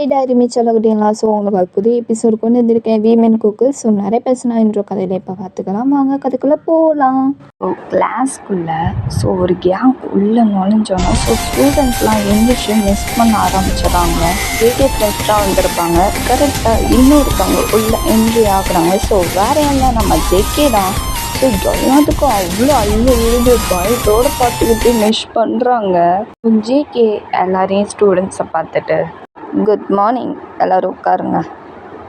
Diary மிச்சம் சொல்லக்கிட்டீங்களா? So உங்களுக்கு ஒரு புதிய எபிசோடு கொண்டு வந்திருக்கேன் வீமென் குக்கு. ஸோ நிறைய பேசினா இன்ட்ரோ கதையில் இப்போ பார்த்துக்கலாம். வாங்க கதைக்குள்ளே போகலாம். ஸோ கிளாஸ்க்குள்ளே ஒரு கேங் உள்ளே நுழைஞ்சோன்னா ஸ்டூடெண்ட்ஸ்லாம் எந்திரிச்சு மிஸ் பண்ண ஆரம்பிச்சிடறாங்க. ஜேகே ஃப்ரெண்ட்ஸாக வந்திருப்பாங்க. கரெக்டாக இன்னொருத்தவங்க உள்ளே என்ட்ரி ஆகுறாங்க. ஸோ வேறு என்ன நம்ம ஜேகே தான். ஸோ எல்லாத்துக்கும் அவ்வளோ விழுது பயத்தோடு பார்த்துக்கிட்டு மிஸ் பண்ணுறாங்க. ஜேகே எல்லாரையும் ஸ்டூடெண்ட்ஸை பார்த்துட்டு குட் மார்னிங் எல்லோரும் உட்காருங்க.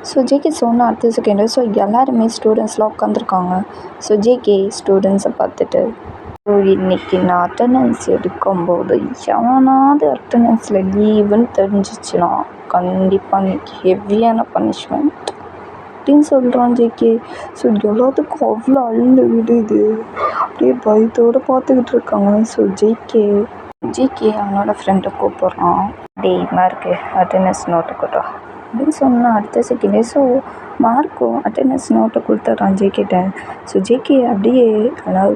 ஸோ ஜேகே சொன்ன அடுத்த செகண்டு எல்லாருமே ஸ்டூடெண்ட்ஸ்லாம் உட்காந்துருக்காங்க. ஸோ ஜேகே ஸ்டூடெண்ட்ஸை பார்த்துட்டு இன்றைக்கி நான் அட்டண்டன்ஸ் எடுக்கும்போது எவனாவது அட்டண்டன்ஸில் லீவுன்னு தெரிஞ்சிச்சுன்னா கண்டிப்பாக இன்றைக்கி ஹெவியான பனிஷ்மெண்ட் அப்படின்னு சொல்கிறான் ஜேகே. ஸோ எல்லாத்துக்கும் அவ்வளோ விடுது. அப்படியே பயத்தோடு பார்த்துக்கிட்டு இருக்காங்க. ஸோ ஜேகே அவனோட ஃப்ரெண்டை கூப்பிட்றான். மார்க்கு அட்டண்டன்ஸ் நோட்டு கொடுறா அப்படின்னு சொன்னால் அடுத்த செகண்டே மார்க்கும் அட்டண்டன்ஸ் நோட்டை கொடுத்துட்றான் ஜேகேட்ட. ஸோ ஜேகே அப்படியே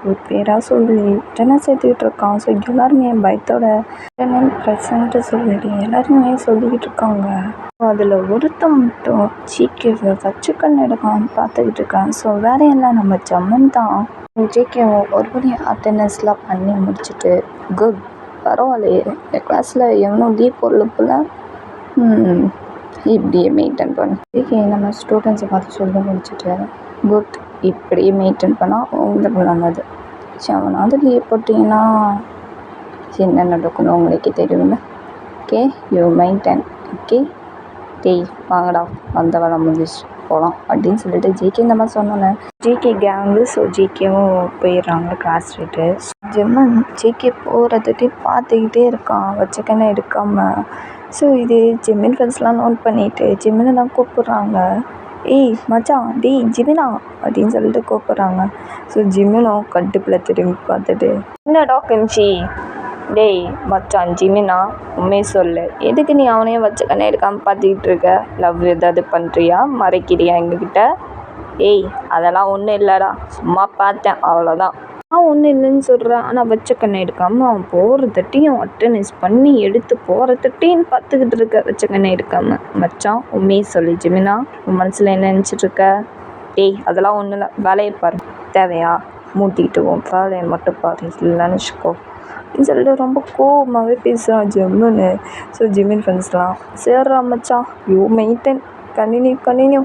ஒரு பேராக சொல்லி அட்டண்டன்ஸ் எடுத்துக்கிட்டு இருக்கான். ஸோ எல்லாருமே பயத்தோட அட்டண்டன்ஸ் ப்ரெசன்ட்டு சொல்லிட்டு எல்லாருமே சொல்லிக்கிட்டு இருக்காங்க. அதில் ஒருத்தன் மட்டும் ஜேகேவை வச்சுக்கன்னு எடுக்கான்னு பார்த்துக்கிட்டு இருக்கான். ஸோ வேற எல்லாம் நம்ம ஜம்மன் தான். ஜேகே ஒருபடியும் அட்டண்டன்ஸ்லாம் பண்ணி முடிச்சுட்டு குட் பரவாயில்லையே இந்த கிளாஸில் எவனும் லீவ் போடல போல், இப்படியே மெயின்டைன் பண்ணு. ஓகே நம்ம ஸ்டூடெண்ட்ஸை பார்த்து சொல்லி முடிச்சுட்டு குட் இப்படியே மெயின்டைன் பண்ணால் உங்களுக்கு நல்லது. அவனாவது லீவ் போட்டிங்கன்னா என்ன நடக்கணும் உங்களுக்கே தெரியும்ல. Okay you maintain. ஓகே வாங்கடா வந்த வேலை முடிஞ்சிச்சு போகலாம் அப்படின்னு சொல்லிட்டு ஜேகே இந்த மாதிரி சொன்னோன்னே ஜேகே கேங்கு ஜேகேவும் போயிடுறாங்க கிளாஸ் விட்டு. ஜெம்மன் ஜேகே போகிறதுட்டு பார்த்துக்கிட்டே இருக்கான் வச்சக்கண்ணை எடுக்காமல். ஸோ இது ஜெமின் ஃப்ரெண்ட்ஸ்லாம் நோட் பண்ணிவிட்டு ஜெமினை தான் கூப்பிட்றாங்க. மச்சான் ஜிமினா அப்படின்னு சொல்லிட்டு கூப்பிட்றாங்க. ஸோ ஜிமினும் கட்டுப்பில் திரும்பி பார்த்துட்டு என்னடா கஞ்சி மச்சான் ஜிமினா உண்மையை சொல்லு, எதுக்கு நீ அவனையும் வச்சக்கண்ணை எடுக்காமல் பார்த்துக்கிட்டு இருக்க? லவ் ஏதாவது பண்ணுறியா, மறைக்கிறியா எங்ககிட்ட? அதெல்லாம் ஒன்றும் இல்லைடா, சும்மா பார்த்தேன் அவ்வளோதான். ஒன்றும் இல்லைன்னு சொல்கிறேன். ஆனால் வச்சக்கண்ணை எடுக்காமல் அவன் போகிறதட்டையும் அட்டண்டன்ஸ் பண்ணி எடுத்து போகிறதட்டையும் பார்த்துக்கிட்டு இருக்க வச்சக்கண்ணை எடுக்காமல். மச்சான் உண்மையை சொல்லு ஜிமினா, உன் மனசில் என்ன நினச்சிட்ருக்க? அதெல்லாம் ஒன்றும் இல்லை, வேலையை பாரு. தேவையா? மூட்டிக்கிட்டு வேலையை மட்டும் பாரு, இல்லைன்னு வச்சுக்கோ அப்படின்னு சொல்லிட்டு ரொம்ப கோவமாகவே பேசுகிறான் ஜெம்முன்னு. ஸோ ஜிமின் ஃப்ரெண்ட்ஸ்லாம் சேர்றா மச்சான் யூ மெயின்டைன் கண்டினியூ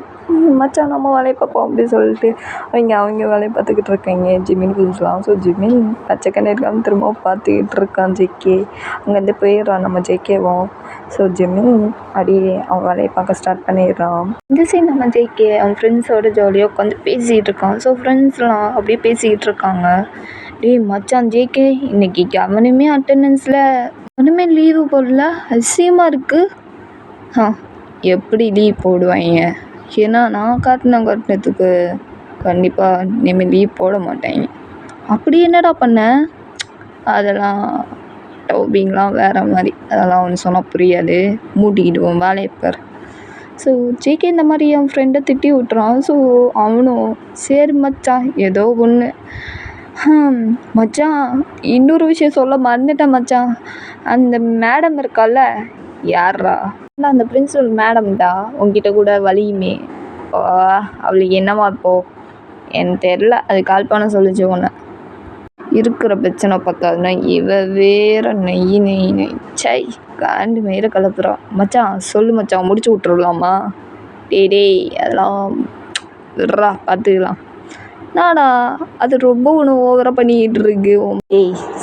மச்சான் நம்ம வேலையை பார்ப்போம் அப்படின்னு சொல்லிட்டு அவங்க வேலையை பார்த்துக்கிட்டு இருக்காங்க ஜிமின் ஃப்ரெண்ட்ஸ்லாம். ஸோ ஜிமின் பச்சைக்கண்ணை இருக்காமல் திரும்ப பார்த்துக்கிட்டு இருக்கான் ஜேகே. அங்கேருந்து போயிடுறான் நம்ம ஜேகேவும். ஸோ ஜிமின் அப்படியே அவன் வேலையை பார்க்க ஸ்டார்ட் பண்ணிடுறான். இந்த சைடு நம்ம ஜேகே அவன் ஃப்ரெண்ட்ஸோட ஜாலியாக உட்காந்து பேசிக்கிட்டு இருக்கான். ஸோ ஃப்ரெண்ட்ஸ்லாம் அப்படியே பேசிக்கிட்டு இருக்காங்க. மச்சான் ஜேகே இன்னைக்கு அவனுமே அட்டண்டன்ஸில் அவனுமே லீவு போடல, அதிசயமாக இருக்குது. எப்படி லீவ் போடுவாங்க? ஏன்னா நான் காட்டினத்துக்கு கண்டிப்பாக இனிமேல் லீவ் போட மாட்டாங்க. அப்படி என்னடா பண்ண? அதெல்லாம் டோபிங்லாம் வேறு மாதிரி, அதெல்லாம் ஒன்று சொன்னால் புரியாது, மூட்டிக்கிடுவோம் வேலையை பார். ஸோ ஜேகே இந்த மாதிரி என் ஃப்ரெண்டை திட்டி விட்டுறான். ஸோ அவனும் சரி மச்சான் ஏதோ ஒன்று. மச்சான் இன்னொரு விஷயம் சொல்ல மறந்துட்டேன் மச்சான். அந்த மேடம் இருக்கால, யாரா? அந்த பிரின்சிபல் மேடம்டா உங்ககிட்ட கூட வலியுமே, அவளுக்கு என்னவா இப்போது எனக்கு தெரில, அது கால் பண்ண சொல்லிச்சு ஒன்று. இருக்கிற பிரச்சனை பார்க்காதுன்னா இவ வேற நெய் சை காண்டு மயிர கலப்புறா. மச்சான் சொல்லு மச்சான் முடிச்சு விட்டுருலாமா? அதெல்லாம் விட்றா பார்த்துக்கலாம். நாடா அது ரொம்ப ஒன்று ஓவராக பண்ணிக்கிட்டு இருக்கு.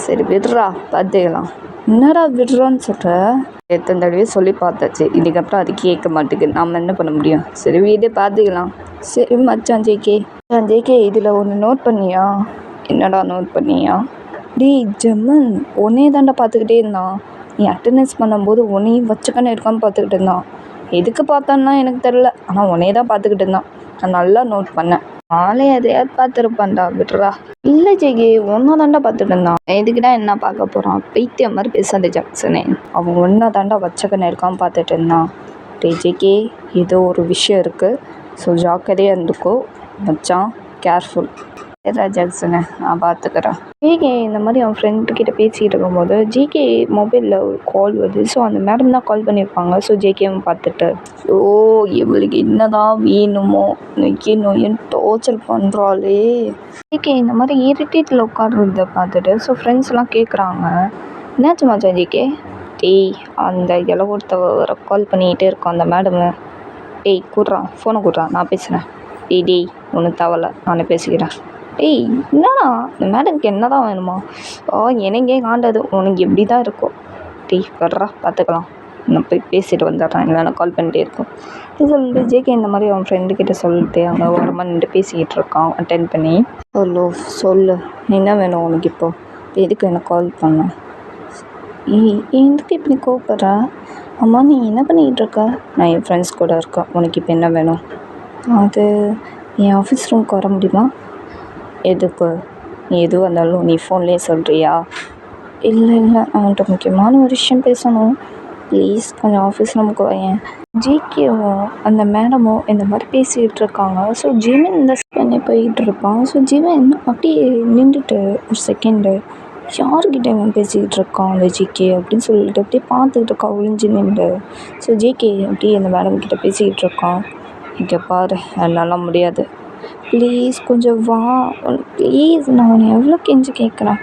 சரி விட்றா பார்த்துக்கலாம். என்னடா விட்றான்னு சொல்கிற? எத்தனை தடவை சொல்லி பார்த்தாச்சு, இதுக்கப்புறம் அது கேட்க மாட்டேங்குது, நாம் என்ன பண்ண முடியும்? சரி வீடு பார்த்துக்கலாம். சரி மச்சான் ஜேகே இதில் ஒன்று நோட் பண்ணியா? என்னடா நோட் பண்ணியா? ஜெம்மன் உன்னையே தாண்டா பார்த்துக்கிட்டே இருந்தான். நீ அட்டண்டன்ஸ் பண்ணும்போது உன்னையும் வச்சுக்கன்னு இருக்காமல் பார்த்துக்கிட்டு இருந்தான். எதுக்கு பார்த்தான்னா எனக்கு தெரில, ஆனால் உன்னையே தான் பார்த்துக்கிட்டு இருந்தான். நான் நல்லா நோட் பண்ணேன். ஆளே எதையாவது பார்த்துருப்பான்டா, விட்றா. இல்லை ஜேகே ஒன்றா தாண்டா பார்த்துட்டு இருந்தான். எதுக்குடா என்ன பார்க்க போகிறான்? பைத்தியம் மாதிரி பேசாத ஜாக்சனே, அவன் ஒன்றா தாண்டா வச்சக்கன்னு இருக்காமல் பார்த்துட்டு இருந்தான். ஜேகே ஏதோ ஒரு விஷயம் இருக்குது, ஸோ ஜாக்கிரதையாக இருந்துக்கோ மச்சான், கேர்ஃபுல். ஜாக்சனை நான் பார்த்துக்கிறேன். ஜிகே இந்த மாதிரி அவன் ஃப்ரெண்டுக்கிட்ட பேசிகிட்டு இருக்கும்போது ஜிகே மொபைலில் ஒரு கால் வருது. ஸோ அந்த மேடம் தான் கால் பண்ணியிருப்பாங்க. ஸோ ஜேகேவும் பார்த்துட்டு இவளுக்கு என்னதான் வேணுமோ நொய்யன்னு டார்ச்சர் பண்ணுறாளே. ஜிகே இந்த மாதிரி இரிட்டேட்டில் உட்காடுறத பார்த்துட்டு ஸோ ஃப்ரெண்ட்ஸ்லாம் கேட்குறாங்க, என்னாச்சு மச்சான் ஜிகே? அந்த இளவொருத்தவரை கால் பண்ணிக்கிட்டே இருக்கோம் அந்த மேடமு. கூட்றான் ஃபோனை கூட்றான், நான் பேசுகிறேன். ஒன்றும் தேவையில்ல, நானே பேசிக்கிறேன். என்னடா இந்த மேடம்க்கு என்ன தான் வேணுமா? எனக்கே காண்டாது, உனக்கு எப்படி தான் இருக்கும். வர்றா பார்த்துக்கலாம், நான் போய் பேசிட்டு வந்துடுறேன், இல்லைன்னா கால் பண்ணிட்டே இருக்கும். இது சொல்லிட்டு ஜேகே இந்த மாதிரி அவன் ஃப்ரெண்டுக்கிட்ட சொல்லிட்டு அங்கே ஓரமாக நின்று பேசிக்கிட்டு இருக்கான் அட்டென்ட் பண்ணி. சொல்லு என்ன வேணும் உனக்கு இப்போ? எதுக்கு எனக்கு கால் பண்ண? எதுக்கு இப்படி கோவப்படுற? அம்மா நீ என்ன பண்ணிக்கிட்டு இருக்க? நான் என் ஃப்ரெண்ட்ஸ் கூட இருக்கேன், உனக்கு இப்போ என்ன வேணும்? அது என் ஆஃபீஸ் ரூமுக்கு வர முடியுமா? எதுக்கு? நீ எதுவாக இருந்தாலும் நீ ஃபோன்லேயே சொல்கிறியா? இல்லை அவன்கிட்ட முக்கியமான ஒரு விஷயம் பேசணும், ப்ளீஸ் கொஞ்சம் ஆஃபீஸ் ரூமுக்கு வையேன். ஜிகேவும் அந்த மேடமும் இந்த மாதிரி பேசிகிட்டு இருக்காங்க. ஸோ ஜிமின் இந்த பண்ணி போயிட்டு இருப்பான். ஸோ ஜிமின் அப்படியே நின்றுட்டு ஒரு செகண்டு யார்கிட்ட இவன் பேசிக்கிட்டு இருக்கான் அந்த ஜிகே அப்படின்னு சொல்லிட்டு அப்படியே பார்த்துக்கிட்டு இருக்கா ஒளிஞ்சு நின்று. ஸோ ஜிகே அப்படியே அந்த மேடம் கிட்ட பேசிக்கிட்டு இருக்கான். இங்கே பாரு, என்னால் முடியாது, ப்ளீஸ் கொஞ்சம் வா, ப்ளீஸ் நான் உன்னை எவ்வளோ கெஞ்சி கேட்குறேன்,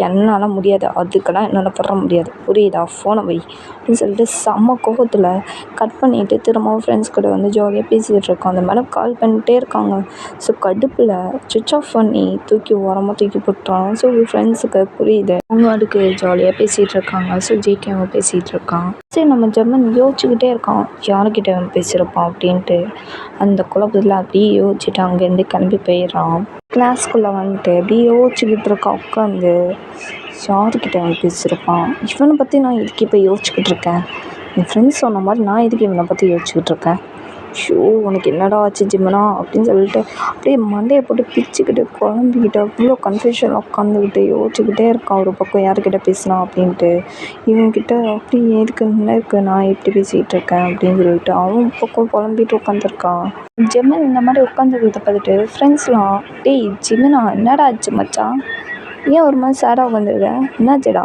என்னால் முடியாது, அதுக்கெல்லாம் என்னால் வர முடியாது, புரியுதா? ஃபோனை வை அப்படின்னு சொல்லிட்டு செம்ம கோபத்தில் கட் பண்ணிவிட்டு திரும்பவும் ஃப்ரெண்ட்ஸ் கூட வந்து ஜாலியாக பேசிக்கிட்டு இருக்கோம். அந்த மேடம் கால் பண்ணிகிட்டே இருக்காங்க. ஸோ கடுப்பில் சுவிட்ச் ஆஃப் பண்ணி ஓரமாக தூக்கி போட்டுறான். ஸோ ஃப்ரெண்ட்ஸுக்கு புரியுது, அவங்க அதுக்கு ஜாலியாக பேசிகிட்டு இருக்காங்க. ஸோ ஜேகேவும் பேசிகிட்டு இருக்கான். சரி நம்ம ஜெமன் யோசிச்சுக்கிட்டே இருக்கான், யாருக்கிட்ட அவன் பேசியிருப்பான் அப்படின்ட்டு. அந்த குழப்பத்தில் அப்படியே யோசிச்சுட்டு அங்கேருந்து கிளம்பி போயிடுறான். கிளாஸ்க்குள்ளே வந்துட்டு அப்படியே யோசிச்சுக்கிட்டு இருக்கான் உட்காந்து, யாருக்கிட்ட அவன் பேசியிருப்பான், இவனை பற்றி நான் இதுக்கு இப்போ யோசிச்சுக்கிட்டு இருக்கேன், என் ஃப்ரெண்ட்ஸ் சொன்ன மாதிரி நான் இதுக்கு இவனை பற்றி யோசிச்சுக்கிட்டு இருக்கேன். உனக்கு என்னடா ஆச்சு ஜிம்மனா அப்படின்னு சொல்லிட்டு அப்படியே மண்டையை போட்டு பிச்சுக்கிட்டு குழம்பிக்கிட்டு அவ்வளோ கன்ஃபியூஷனில் உட்காந்துக்கிட்டு யோசிச்சுக்கிட்டே இருக்கான். ஒரு பக்கம் யார்கிட்ட பேசலாம் அப்படின்ட்டு, இவன்கிட்ட அப்படி இருக்கு நான் எப்படி பேசிகிட்டு இருக்கேன் அப்படின்னு சொல்லிட்டு அவன் பக்கம் குழம்பிட்டு உட்காந்துருக்கான். ஜிம்மன் இந்த மாதிரி உட்காந்துருக்கிறத பார்த்துட்டு ஃப்ரெண்ட்ஸ்லாம், ஜிம்மனா என்னடா ஆச்சு மச்சான், ஏன் ஒரு மாதிரி சேடாக உட்காந்துருக்க, என்னாச்சுடா?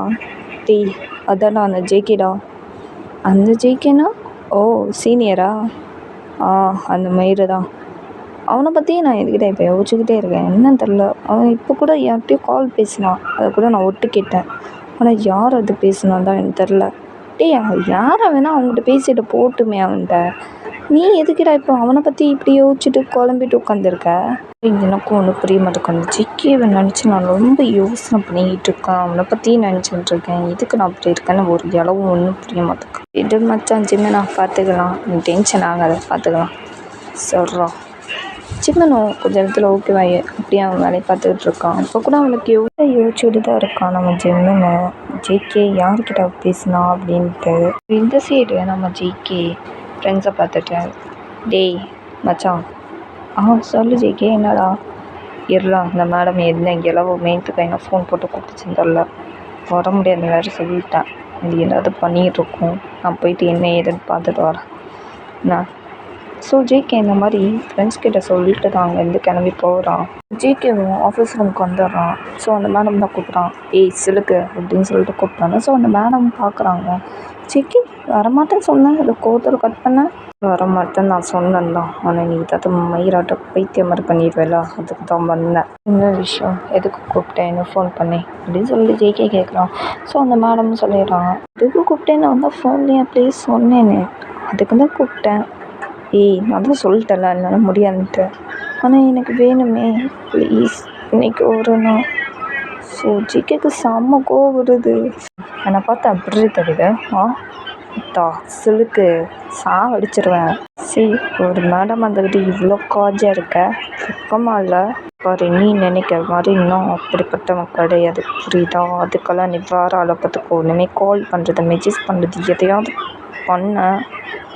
அதான்டா அந்த ஜேகேடா. அந்த ஜேகேனா? சீனியரா? அந்த மயிறு தான், அவனை பற்றியே நான் எதுக்கிட்ட இப்போ யோசிச்சுக்கிட்டே இருக்கேன், என்னன்னு தெரில. அவன் இப்போ கூட யார்கிட்டையும் கால் பேசினான், அதை கூட நான் ஒட்டு கேட்டேன், ஆனால் யார் அது பேசினான் தான் எனக்கு தெரில. யாரை வேணால் அவங்ககிட்ட பேசிட்டு போட்டுமே, அவன்கிட்ட நீ எதுக்கிடா இப்போ அவனை பற்றி இப்படி யோசிச்சுட்டு குழம்பிட்டு உட்காந்துருக்க? எனக்கும் ஒன்றும் புரிய மாட்டேங்குது. ஜிகேவை நினச்சி நான் ரொம்ப யோசனை பண்ணிக்கிட்டு இருக்கேன், அவனை பற்றியும் நினச்சிக்கிட்டு இருக்கேன், எதுக்கு நான் அப்படி இருக்கேன்னு ஒரு இளவும் ஒன்றும் புரிய மாட்டேங்குது. இது மச்சான் ஜிம்மனா பார்த்துக்கலாம், நீ டென்ஷன் ஆகாத, பார்த்துக்கலாம் சொல்கிறான். ஜிம்மனும் கொஞ்சம் இடத்துல ஓகேவாயே அப்படியே அவன் வேலையை பார்த்துக்கிட்டு இருக்கான். இப்போ கூட அவனுக்கு எவ்வளோ யோசிச்சுட்டு தான் இருக்கான் நம்ம ஜிம்மனை, ஜேகே யார்கிட்ட பேசினா அப்படின்ட்டு. இந்த சைடு நம்ம ஜேகே ஃப்ரெண்ட்ஸை பார்த்துட்டு, மச்சான் சொல்லு ஜேகே என்னடா? இருலாம் இந்த மேடம் என்ன இளவோ மேய்த்துக்கு என்ன ஃபோன் போட்டு கூப்பிட்டுச்சுன்னு தெரில, வர முடியாது வேறு சொல்லிட்டேன், இது ஏதாவது பண்ணிகிட்டு இருக்கோம், நான் போயிட்டு என்ன ஏதுன்னு பார்த்துட்டு வரேன் நான். ஸோ ஜேகே இந்த மாதிரி ஃப்ரெண்ட்ஸ் கிட்ட சொல்லிட்டு தான் அங்கேருந்து கிளம்பி போகிறான். ஜேகேவும் ஆஃபீஸ் ரூமுக்கு வந்துடுறான். ஸோ அந்த மேடம் தான் கூப்பிட்றான், சிலுக்கு அப்படின்னு சொல்லிட்டு கூப்பிட்றாங்க. ஸோ அந்த மேடம் பார்க்குறாங்க, ஜேகே வரமாட்டேன்னு சொன்னேன், அதை கோத்தர் கட் பண்ணேன், வரமாட்டேன்னு நான் சொன்னேன் தான், ஆனால் நீ ஏதாவது மயிராட்ட பைத்தியம் மாதிரி பண்ணிடுவேல, அதுக்கு தான் வந்தேன், என்ன விஷயம், எதுக்கு கூப்பிட்டேன், என்ன ஃபோன் பண்ணேன் அப்படின்னு சொல்லிட்டு ஜேகே கேட்குறான். ஸோ அந்த மேடம் சொல்லிடுறான், எதுக்கு கூப்பிட்டேன், நான் வந்து ஃபோன்லேயே அப்படியே சொன்னேன்னு, அதுக்கு தான் கூப்பிட்டேன். நான் தான் சொல்லிட்டேன்ல என்னால் முடியாதுன்ட்டு, ஆனால் எனக்கு வேணுமே ப்ளீஸ் இன்னைக்கு ஒரு நாள். ஸோ ஜிகேக்கு செம்ம கோவம் வருது, என்னை பார்த்து அப்படி தெரியுது, சிலுக்கு சாவடிச்சிருவேன். சரி ஒரு மேடம் வந்துக்கிட்டு இவ்வளோ காஜாக இருக்க, பக்கமாக இல்லை பாரு, நீ நினைக்கிற மாதிரி இன்னும் அப்படிப்பட்டவன் கிடையாது, புரியுதா? அதுக்கெல்லாம் நீ வேற அளப்பத்துக்கோ, இனிமேல் கால் பண்ணுறது மெசேஜ் பண்ணுறது எதையாவது பண்ண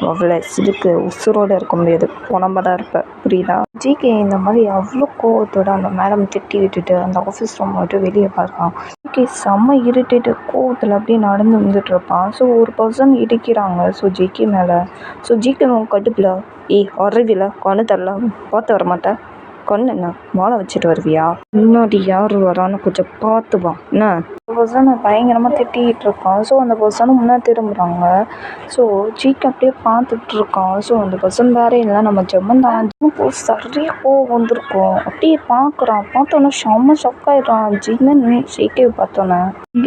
அவ்வளோ சிலுக்கு உசுரோடு இருக்க முடியாது, உடம்ப தான் இருப்பேன், புரியுதா? ஜிகே இந்த மாதிரி அவ்வளோ கோவத்தோடு அந்த மேடம் திட்டி விட்டுட்டு அந்த ஆஃபீஸ் ரூம் மட்டும் வெளியே பார்க்கலாம். ஜிகே செம்ம இரிட்டேட்டு கோவத்தில் அப்படியே நடந்து வந்துட்டு இருப்பான். ஸோ ஒரு பர்சன் இடிக்கிறாங்க ஸோ ஜிகே மேலே. ஸோ ஜிகே கடுப்பில், அறிவில கொண்டு தரல பார்த்து வர மாட்டேன், கொன்னு மோளை வச்சுட்டு வருவியா? முன்னாடி யார் வரான்னு கொஞ்சம் பார்த்து வா என்ன. பர்சனை பயங்கரமாக திட்டிகிட்டு இருக்கான். ஸோ அந்த பர்சனும் முன்னாடி திரும்புகிறாங்க. ஸோ ஜிக்கு அப்படியே பார்த்துட்டு இருக்கான். ஸோ அந்த பர்சன் வேற இல்லை, நம்ம ஜெமன் தான். சரியாக கோவம் வந்திருக்கும். அப்படியே பார்க்குறான். பார்த்தோன்னே செம்ம ஷாக்காயிடுறான் ஜிமன் ஜேகே பார்த்தோன்னே.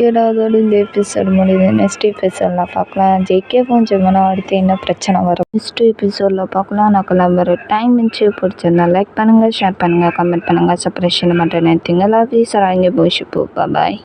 ஏதாவது இந்த எபிசோட் முடியுது. நெக்ஸ்ட் எபிசோடில் பார்க்கலாம். ஜேகேவும் ஜெமனும் அடுத்து என்ன பிரச்சனை வரும் நெக்ஸ்ட் எபிசோடில் பார்க்கலாம். நான் கிளம்புற டைம் இருந்துச்சு. பிடிச்சிருந்தா லைக் பண்ணுங்கள், ஷேர் பண்ணுங்கள், கமெண்ட் பண்ணுங்கள், சப்ஸ்கிரைப் பண்ணுறேன். திங்களா வீசராங்க போஷிப்போ. பாய்.